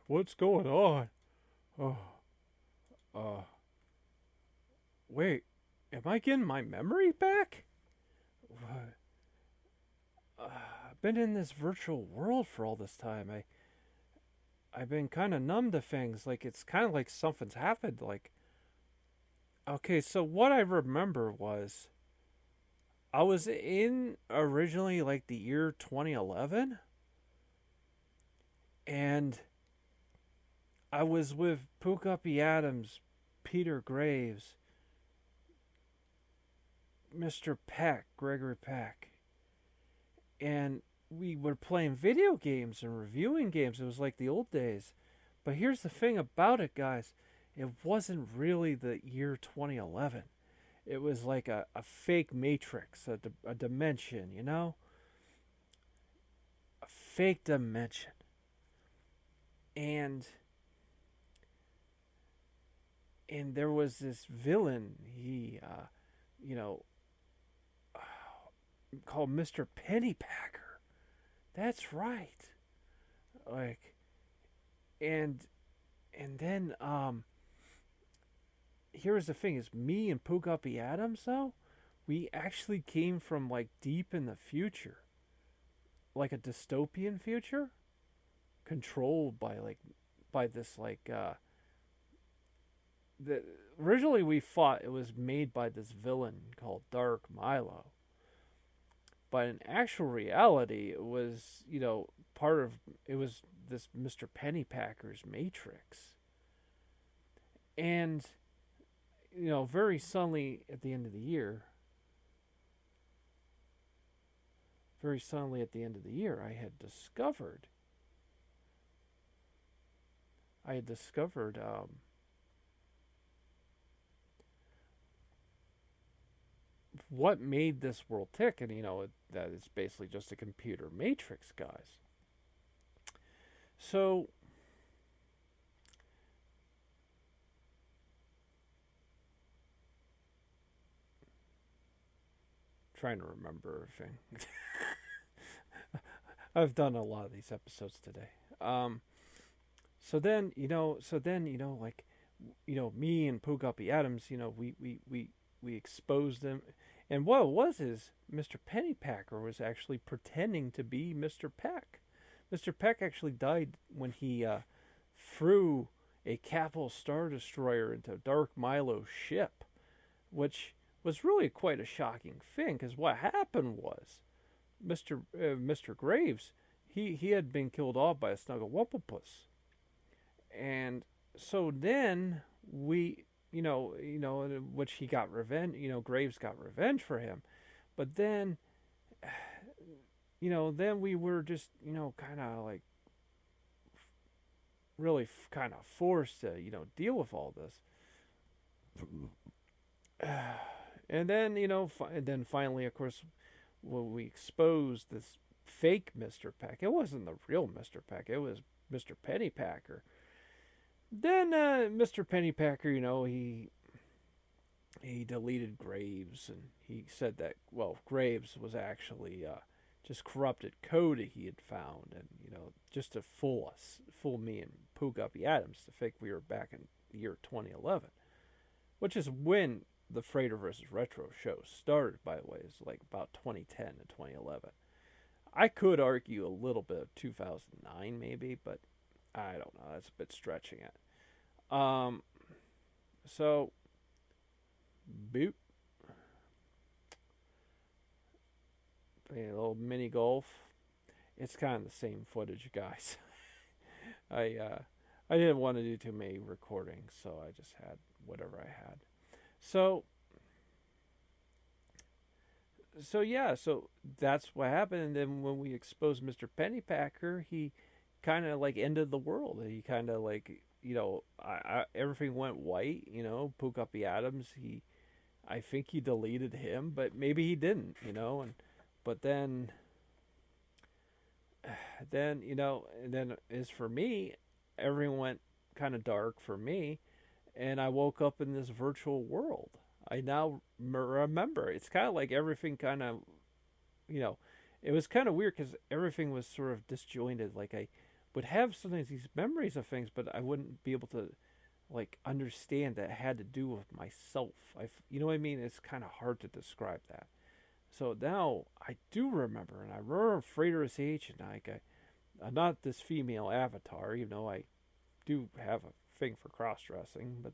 what's going on? Oh, uh, wait, am I getting my memory back? What? I've been in this virtual world for all this time. I've been kind of numb to things. Like it's kind of like something's happened. Like okay, so what I remember was I was in originally like the year 2011, and I was with Pukapi Adams, Peter Graves, Mr. Peck, Gregory Peck, and we were playing video games and reviewing games. It was like the old days. But here's the thing about it, guys. It wasn't really the year 2011. It was like a fake matrix, a dimension, you know? A fake dimension. And there was this villain, you know, called Mr. Pennypacker. That's right. Like, and then here's the thing: is me and Pukapi Adams though, we actually came from like deep in the future, like a dystopian future, controlled by this the originally we thought it was made by this villain called Dark Milo, but in actual reality it was part of it was this Mr. Pennypacker's matrix. And very suddenly at the end of the year, I had discovered what made this world tick, and that it's basically just a computer matrix, guys. So trying to remember everything. I've done a lot of these episodes today. So then, like, me and Pugapi Adams, we exposed them. And what it was is Mr. Pennypacker was actually pretending to be Mr. Peck. Mr. Peck actually died when he threw a capital Star Destroyer into Dark Milo's ship, which was really quite a shocking thing, because what happened was Mr. Graves, he had been killed off by a Snugglewampus. And so then we, which he got revenge, Graves got revenge for him. But then, then we were just, kind of like really kind of forced to, deal with all this. And then, and then finally, of course, when we exposed this fake Mr. Peck, it wasn't the real Mr. Peck, it was Mr. Pennypacker. Then Mr. Pennypacker, he deleted Graves, and he said that, well, Graves was actually just corrupted code he had found, and just to fool me and Pugapi Adams to think we were back in the year 2011, which is when the Frater versus Retro show started, by the way. It's like about 2010 to 2011. I could argue a little bit of 2009 maybe, but I don't know. That's a bit stretching it. So, boop. Playing a little mini golf. It's kind of the same footage, guys. I didn't want to do too many recordings, so I just had whatever I had. So yeah, so that's what happened. And then when we exposed Mr. Pennypacker, he kind of like ended the world. He kind of like, everything went white. Pukapi Adams, I think he deleted him, but maybe he didn't. But then and then as for me, everything went kind of dark for me, and I woke up in this virtual world. I now remember. It's kind of like everything kind of, it was kind of weird because everything was sort of disjointed. Like would have sometimes these memories of things, but I wouldn't be able to like understand that it had to do with myself. You know what I mean? It's kind of hard to describe that. So now I do remember, and I remember Frater's age, and I'm not this female avatar, even though I do have a thing for cross dressing, but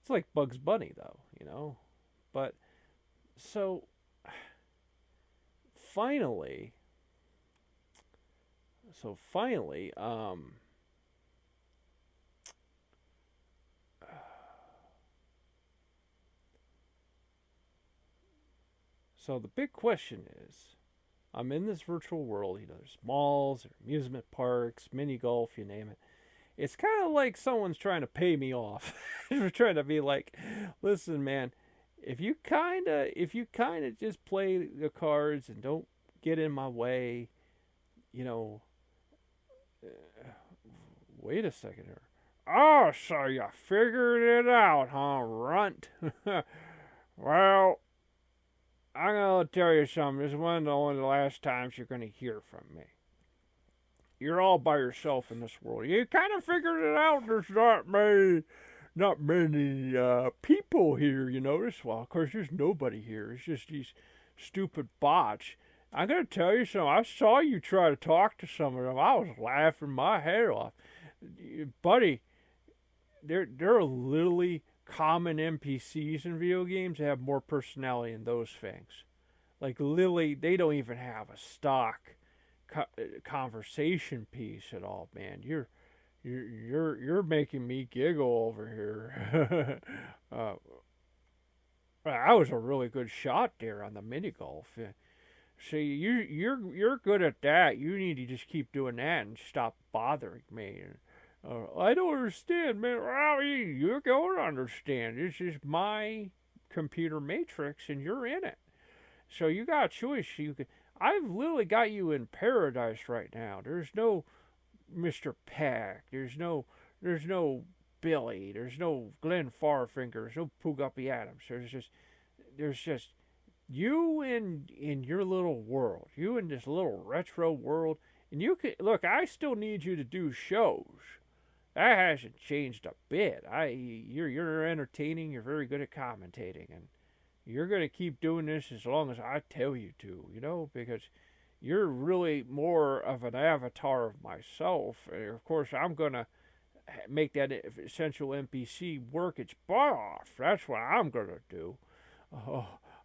it's like Bugs Bunny though, you know. But so finally, so finally, so the big question is, I'm in this virtual world. You know, there's malls, or amusement parks, mini golf, you name it. It's kind of like someone's trying to pay me off. They're trying to be like, listen, man, if you kind of just play the cards and don't get in my way, you know, wait a second here. Oh, so you figured it out, huh, runt? Well, I'm gonna tell you something. This is one of the only last times you're gonna hear from me. You're all by yourself in this world. You kind of figured it out. There's not many people here. You notice? Well, of course, there's nobody here. It's just these stupid bots. I'm gonna tell you something. I saw you try to talk to some of them. I was laughing my head off, buddy. There are literally common NPCs in video games that have more personality than those things. Like literally, they don't even have a stock conversation piece at all, man. You're making me giggle over here. I was a really good shot there on the mini golf. See, you're good at that. You need to just keep doing that and stop bothering me. I don't understand, man. Well, you're going to understand. This is my computer matrix, and you're in it. So you got a choice. I've literally got you in paradise right now. There's no Mr. Peck. There's no Billy. There's no Glenn Farfinger. There's no Pooguppy Adams. There's just you in your little world. You in this little retro world. And you can look. I still need you to do shows. That hasn't changed a bit. You're entertaining. You're very good at commentating, and you're gonna keep doing this as long as I tell you to. You know, because you're really more of an avatar of myself. And of course, I'm gonna make that essential NPC work its butt off. That's what I'm gonna do.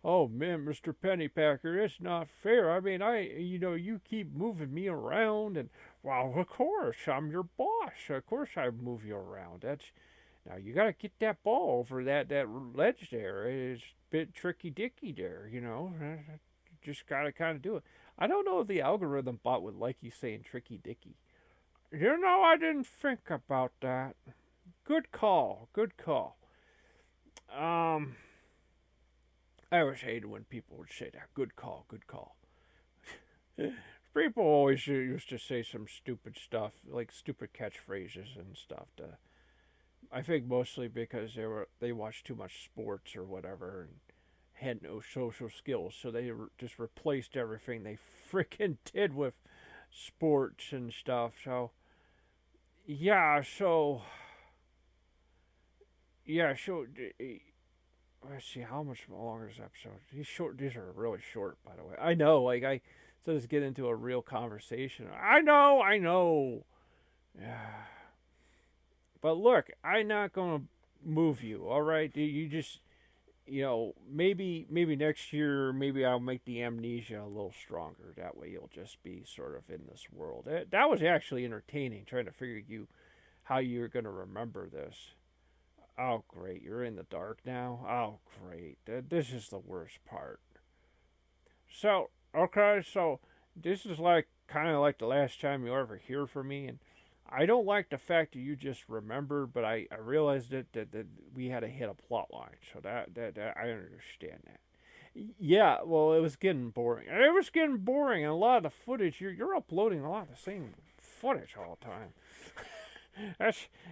Oh man, Mr. Pennypacker, it's not fair. I mean, you keep moving me around, and well, of course, I'm your boss. Of course, I move you around. Now you gotta get that ball over that ledge there. It's a bit tricky dicky there, you know. Just gotta kind of do it. I don't know if the algorithm bot would like you saying tricky dicky. You know, I didn't think about that. Good call. Good call. I always hated when people would say that. Good call, good call. People always used to say some stupid stuff, like stupid catchphrases and stuff. I think mostly because they watched too much sports or whatever and had no social skills, so they just replaced everything they freaking did with sports and stuff. So yeah, so let's see, how much longer is this episode? These are really short, by the way. I know, like so let's get into a real conversation. I know. Yeah. But look, I'm not gonna move you, alright? You just, maybe next year, maybe I'll make the amnesia a little stronger. That way you'll just be sort of in this world. That was actually entertaining, trying to figure how you're gonna remember this. Oh, great. You're in the dark now? Oh, great. This is the worst part. So, okay, so this is kind of like the last time you ever hear from me, and I don't like the fact that you just remembered, but I realized that we had to hit a plot line, so that I understand that. Yeah, well, it was getting boring. It was getting boring, and a lot of the footage, you're uploading a lot of the same footage all the time.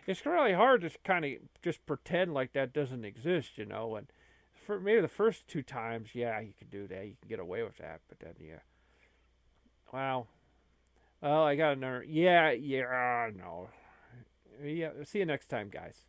It's really hard to kind of just pretend like that doesn't exist, and for maybe the first 2 times, yeah, you can do that, you can get away with that, but then, yeah, well, Oh, I got another. Yeah, yeah, no. Yeah, see you next time, guys.